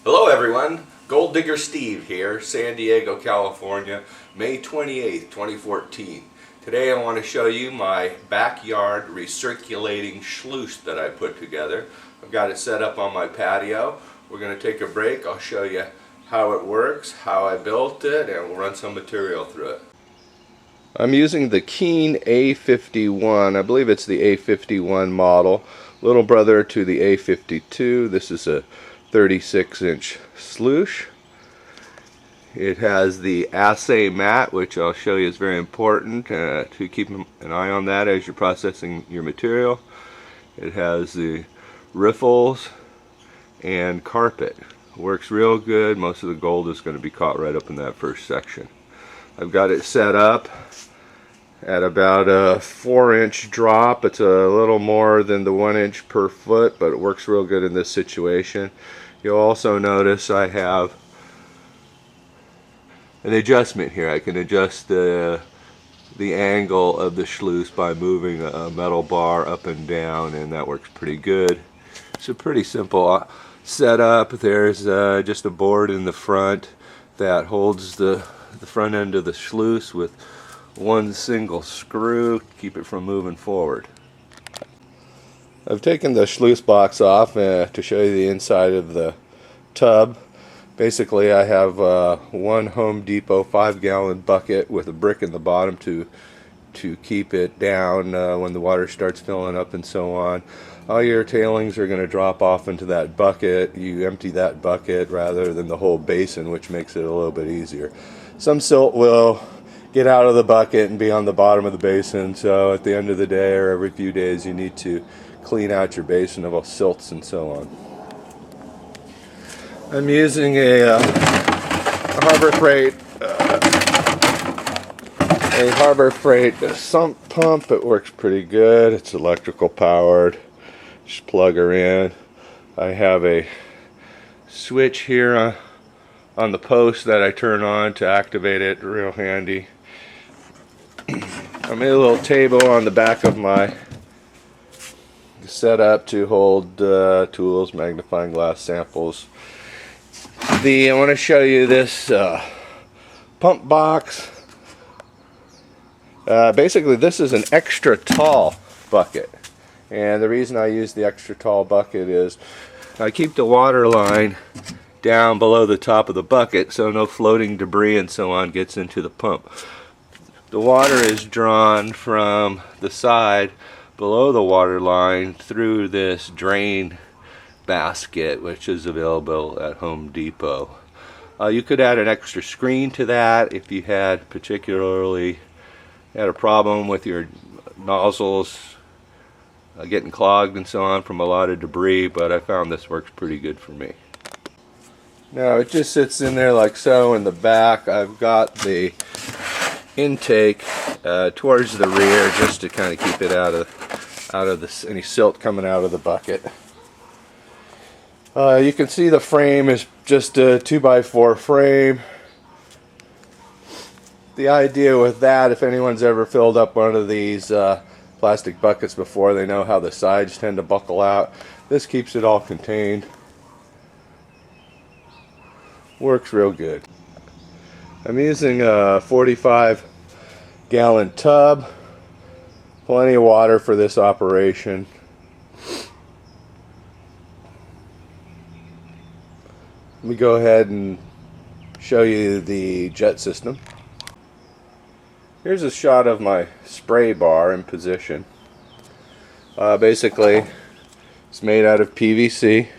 Hello everyone, Gold Digger Steve here, San Diego, California, May 28th, 2014. Today I want to show you my backyard recirculating sluice that I put together. I've got it set up on my patio. We're going to take a break. I'll show you how it works, how I built it, and we'll run some material through it. I'm using the Keen A51. I believe it's the A51 model. Little brother to the A52. This is a 36-inch sluice. It has the assay mat, which I'll show you is very important to keep an eye on that as you're processing your material. It has the riffles and carpet. Works real good. Most of the gold is going to be caught right up in that first section. I've got it set up at about a 4-inch drop. It's a little more than the 1 inch per foot, but it works real good in this situation. You'll also notice I have an adjustment here. I can adjust the angle of the sluice by moving a metal bar up and down, and that works pretty good. It's a pretty simple setup. There's just a board in the front that holds the front end of the sluice with one single screw to keep it from moving forward. I've taken the sluice box off to show you the inside of the tub. Basically I have one Home Depot 5-gallon bucket with a brick in the bottom to keep it down when the water starts filling up and so on. All your tailings are going to drop off into that bucket. You empty that bucket rather than the whole basin, which makes it a little bit easier. Some silt will get out of the bucket and be on the bottom of the basin, so at the end of the day or every few days you need to clean out your basin of all silts and so on. I'm using a Harbor Freight sump pump. It works pretty good. It's electrical powered. Just plug her in. I have a switch here on the post that I turn on to activate it. Real handy. I made a little table on the back of my setup to hold tools, magnifying glass samples. I want to show you this pump box. Basically this is an extra tall bucket, and the reason I use the extra tall bucket is I keep the water line down below the top of the bucket so no floating debris and so on gets into the pump. The water is drawn from the side below the water line through this drain basket, which is available at Home Depot. You could add an extra screen to that if you had a problem with your nozzles getting clogged and so on from a lot of debris, but I found this works pretty good for me. Now it just sits in there like so in the back. I've got the intake towards the rear just to kind of keep it out of any silt coming out of the bucket. You can see the frame is just a 2x4 frame. The idea with that, if anyone's ever filled up one of these plastic buckets before, they know how the sides tend to buckle out. This keeps it all contained. Works real good. I'm using a 45-gallon tub. Plenty of water for this operation. Let me go ahead and show you the jet system. Here's a shot of my spray bar in position. Basically, it's made out of PVC.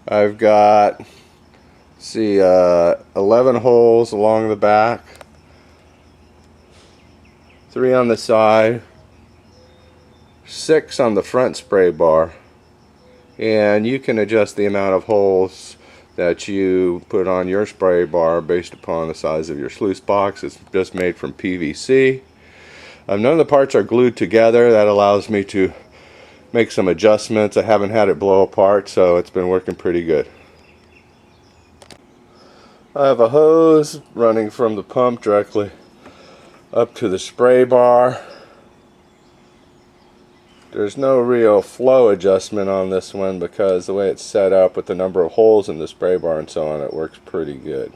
I've got, 11 holes along the back, 3 on the side, 6 on the front spray bar, and you can adjust the amount of holes that you put on your spray bar based upon the size of your sluice box. It's just made from PVC. None of the parts are glued together. That allows me to make some adjustments. I haven't had it blow apart, so it's been working pretty good. I have a hose running from the pump directly up to the spray bar. There's no real flow adjustment on this one because the way it's set up with the number of holes in the spray bar and so on, it works pretty good.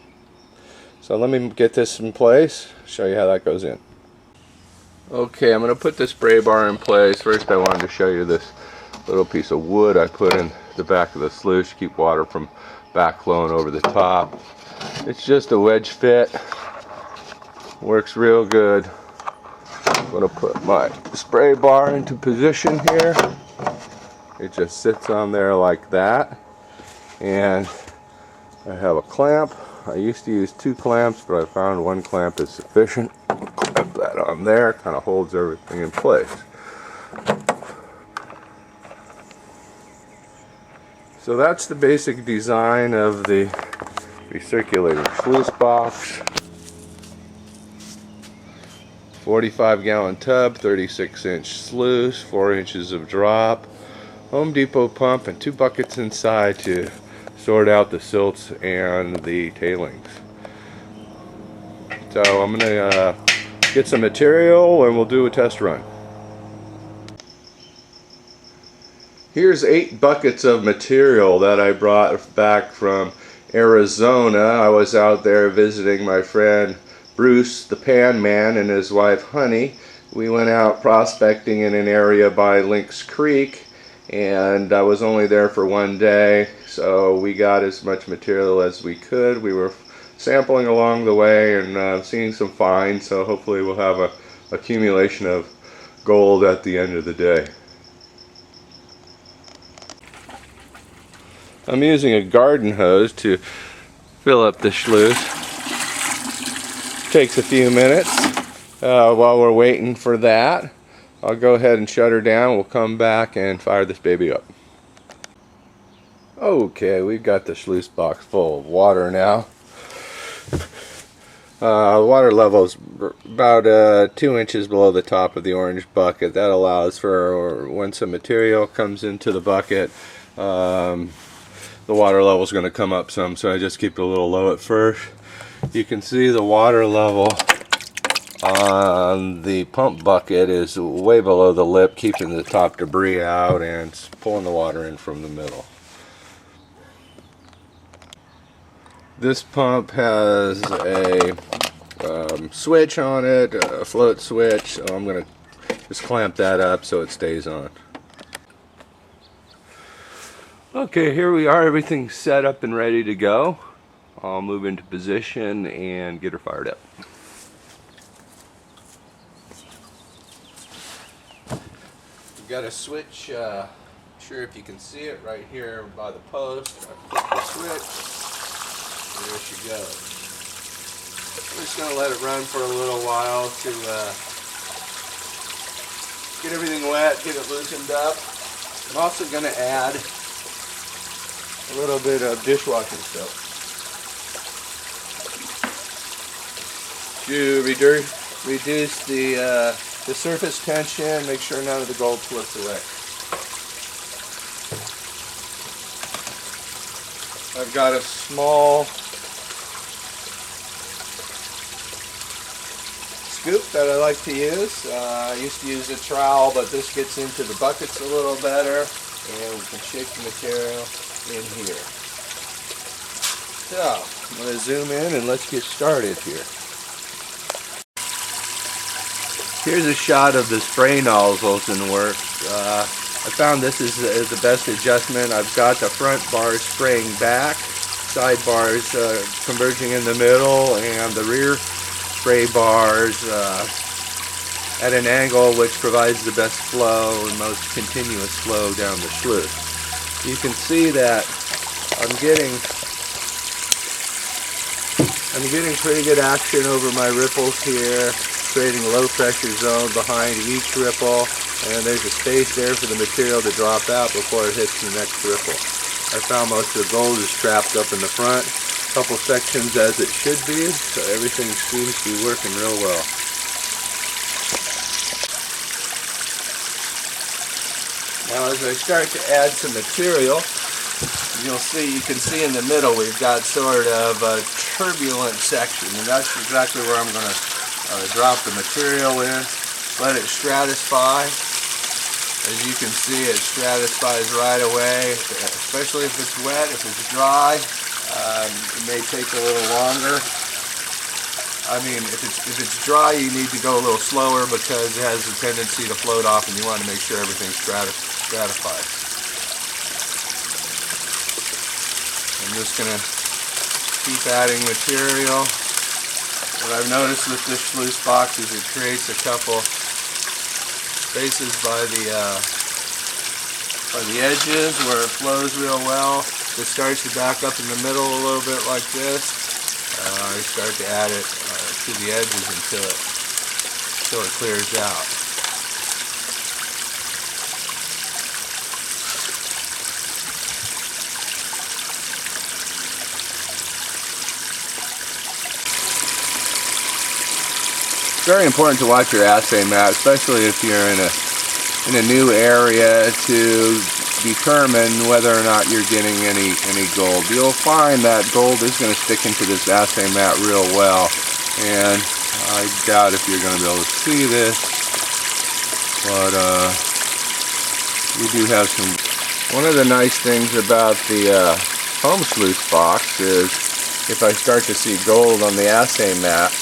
So let me get this in place, show you how that goes in. Okay, I'm going to put the spray bar in place. First I wanted to show you this little piece of wood I put in the back of the sluice to keep water from backflowing over the top. It's just a wedge fit. Works real good. I'm going to put my spray bar into position here. It just sits on there like that. And I have a clamp. I used to use 2 clamps, but I found 1 clamp is sufficient. Clamp that on there, kind of holds everything in place. So that's the basic design of the recirculating sluice box. 45-gallon tub, 36-inch sluice, 4 inches of drop, Home Depot pump, and 2 buckets inside to sort out the silts and the tailings. So I'm going to get some material and we'll do a test run. Here's 8 buckets of material that I brought back from Arizona. I was out there visiting my friend Bruce, the Pan Man, and his wife Honey. We went out prospecting in an area by Lynx Creek, and I was only there for 1 day, so we got as much material as we could. We were sampling along the way and seeing some finds, so hopefully we'll have a accumulation of gold at the end of the day. I'm using a garden hose to fill up the sluice. Takes a few minutes. While we're waiting for that, I'll go ahead and shut her down. We'll come back and fire this baby up. Okay, we've got the sluice box full of water now. The water level is about 2 inches below the top of the orange bucket. That allows for when some material comes into the bucket, the water level is going to come up some, so I just keep it a little low at first. You can see the water level on the pump bucket is way below the lip, keeping the top debris out and pulling the water in from the middle. This pump has a switch on it, a float switch, so I'm going to just clamp that up so it stays on. Okay, here we are, everything's set up and ready to go. I'll move into position and get her fired up. We've got a switch, sure if you can see it right here by the post. I flip the switch, there she goes. I'm just going to let it run for a little while to get everything wet, get it loosened up. I'm also going to add a little bit of dishwashing soap to reduce the surface tension, make sure none of the gold slips away. I've got a small scoop that I like to use. I used to use a trowel, but this gets into the buckets a little better, and we can shake the material in here. So, I'm going to zoom in and let's get started here. Here's a shot of the spray nozzles in work. I found this is the best adjustment. I've got the front bars spraying back, side bars converging in the middle, and the rear spray bars at an angle which provides the best flow and most continuous flow down the sluice. You can see that I'm getting pretty good action over my ripples here, creating a low pressure zone behind each ripple, and there's a space there for the material to drop out before it hits the next ripple. I found most of the gold is trapped up in the front, a couple sections as it should be, so everything seems to be working real well. Now as I start to add some material, you can see in the middle we've got sort of a turbulent section, and that's exactly where I'm going to drop the material in, let it stratify, As you can see, it stratifies right away, especially if it's wet. If it's dry, it may take a little longer. I mean, if it's dry, you need to go a little slower because it has a tendency to float off, and you want to make sure everything's stratified. I'm just going to keep adding material. What I've noticed with this sluice box is it creates a couple spaces by the edges where it flows real well. It starts to back up in the middle a little bit like this. I start to add it to the edges until it clears out. It's very important to watch your assay mat, especially if you're in a new area, to determine whether or not you're getting any gold. You'll find that gold is going to stick into this assay mat real well, and I doubt if you're going to be able to see this, but we do have some. One of the nice things about the home sluice box is if I start to see gold on the assay mat,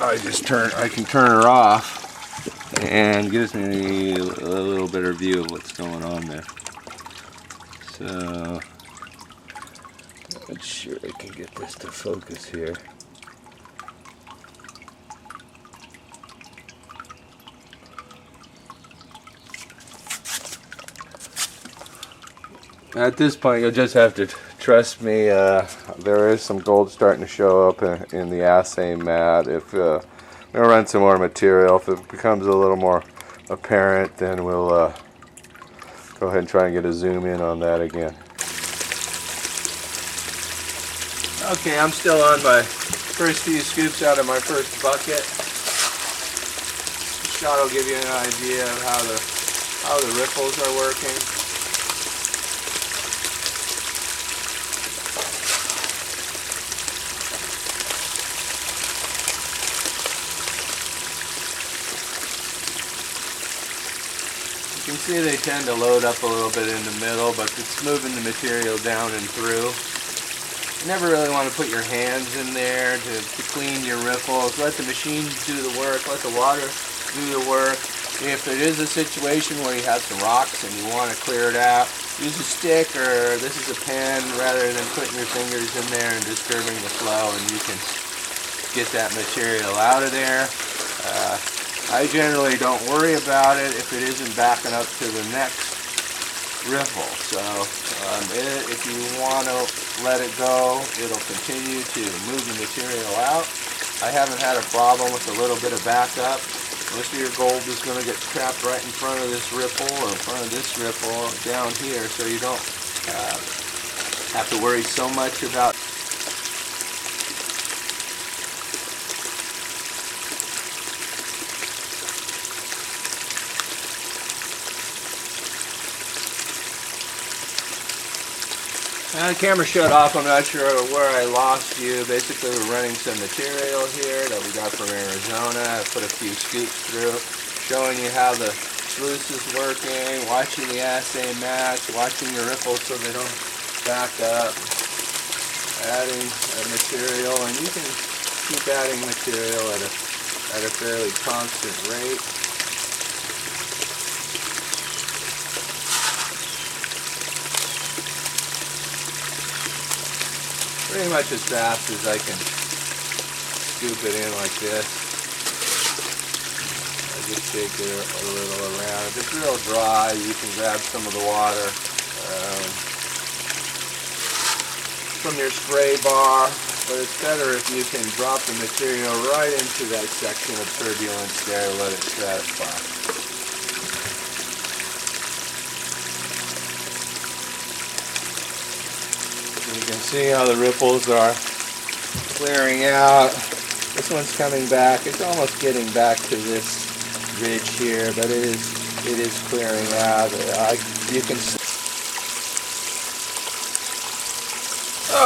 I can turn her off, and gives me a little better view of what's going on there. So, I'm not sure I can get this to focus here. At this point, you'll just have to trust me. There is some gold starting to show up in the assay mat. If we'll run some more material. If it becomes a little more apparent, then we'll go ahead and try and get a zoom in on that again. Okay, I'm still on my first few scoops out of my first bucket. This shot will give you an idea of how the riffles are working. You can see they tend to load up a little bit in the middle, but it's moving the material down and through. You never really want to put your hands in there to clean your riffles. Let the machine do the work, let the water do the work. If it is a situation where you have some rocks and you want to clear it out, use a stick, or this is a pen, rather than putting your fingers in there and disturbing the flow, and you can get that material out of there. I generally don't worry about it if it isn't backing up to the next riffle. So if you want to let it go, it'll continue to move the material out. I haven't had a problem with a little bit of backup. Most of your gold is going to get trapped right in front of this ripple or in front of this ripple down here, so you don't have to worry so much about. The camera shut off. I'm not sure where I lost you. Basically, we're running some material here that we got from Arizona. I put a few scoops through, showing you how the sluice is working, watching the assay mats, watching your riffles so they don't back up, adding material, and you can keep adding material at a fairly constant rate. Pretty much as fast as I can scoop it in like this. I just shake it a little around. If it's real dry, you can grab some of the water from your spray bar, but it's better if you can drop the material right into that section of turbulence there and let it stratify. You can see how the ripples are clearing out. This one's coming back. It's almost getting back to this ridge here, but it is clearing out. You can see.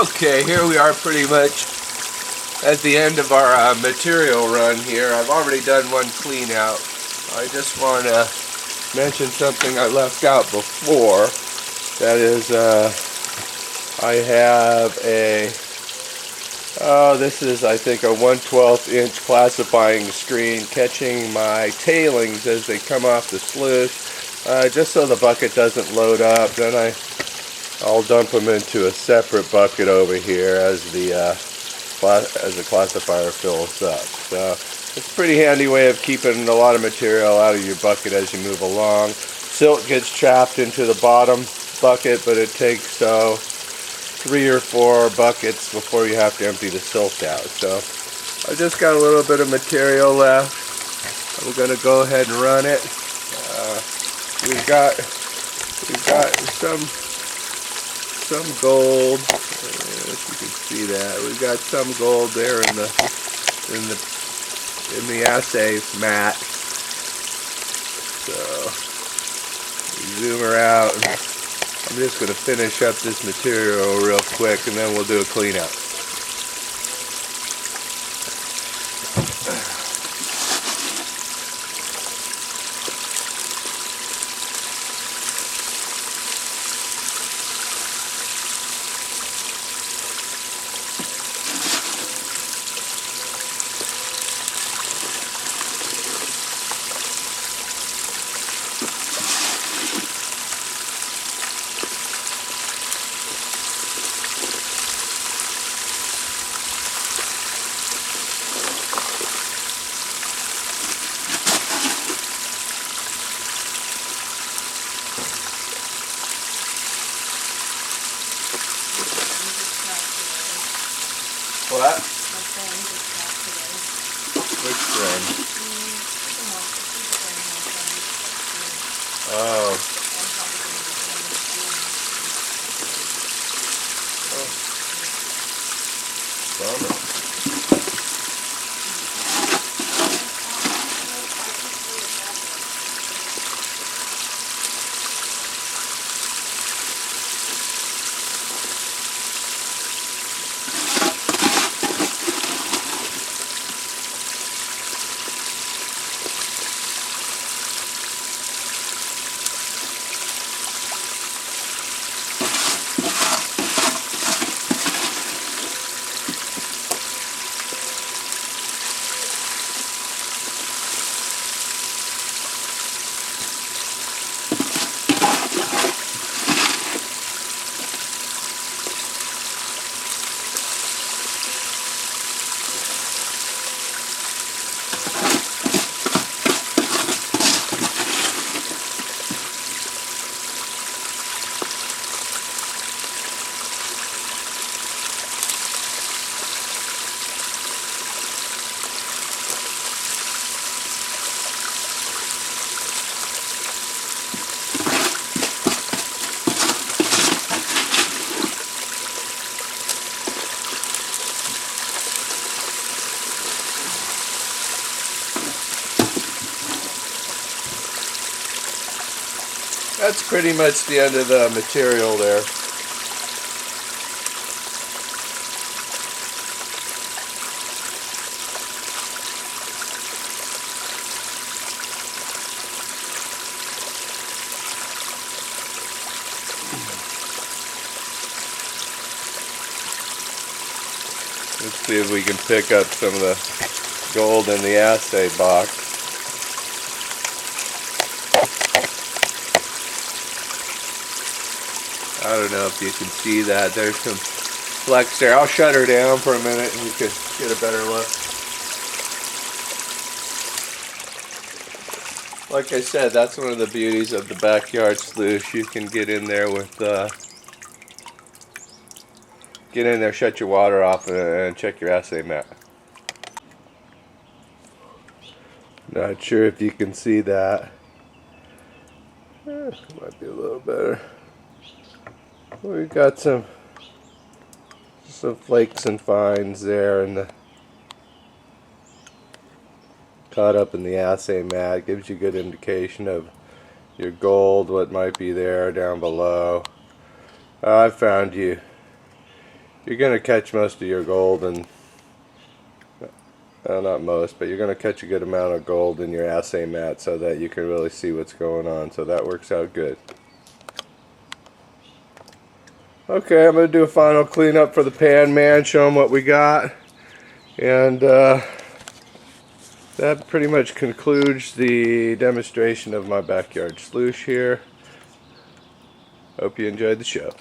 Okay, here we are pretty much at the end of our material run here. I've already done one clean out I just want to mention something I left out before. That is, I have a, this is I think a 1/12 inch classifying screen catching my tailings as they come off the sluice, just so the bucket doesn't load up. Then I'll dump them into a separate bucket over here as the classifier fills up. So it's a pretty handy way of keeping a lot of material out of your bucket as you move along. Silt gets trapped into the bottom bucket, but it takes 3 or 4 buckets before you have to empty the silt out. So I just got a little bit of material left. I'm going to go ahead and run it. We've got some gold. If you can see that, we've got some gold there in the assay mat. So zoom her out. I'm just going to finish up this material real quick, and then we'll do a clean up. What? Which friend? Oh. Bummer. That's pretty much the end of the material there. Let's see if we can pick up some of the gold in the assay box. I don't know if you can see that. There's some flecks there. I'll shut her down for a minute and you can get a better look. Like I said, that's one of the beauties of the backyard sluice. You can get in there with shut your water off and check your assay mat. Not sure if you can see that. Might be a little better. We've got some flakes and fines there, and caught up in the assay mat. Gives you a good indication of your gold, what might be there down below. I found you're going to catch most of your gold in not most, but you're going to catch a good amount of gold in your assay mat so that you can really see what's going on. So that works out good. Okay, I'm going to do a final cleanup for the pan man, show them what we got. And that pretty much concludes the demonstration of my backyard sluice here. Hope you enjoyed the show.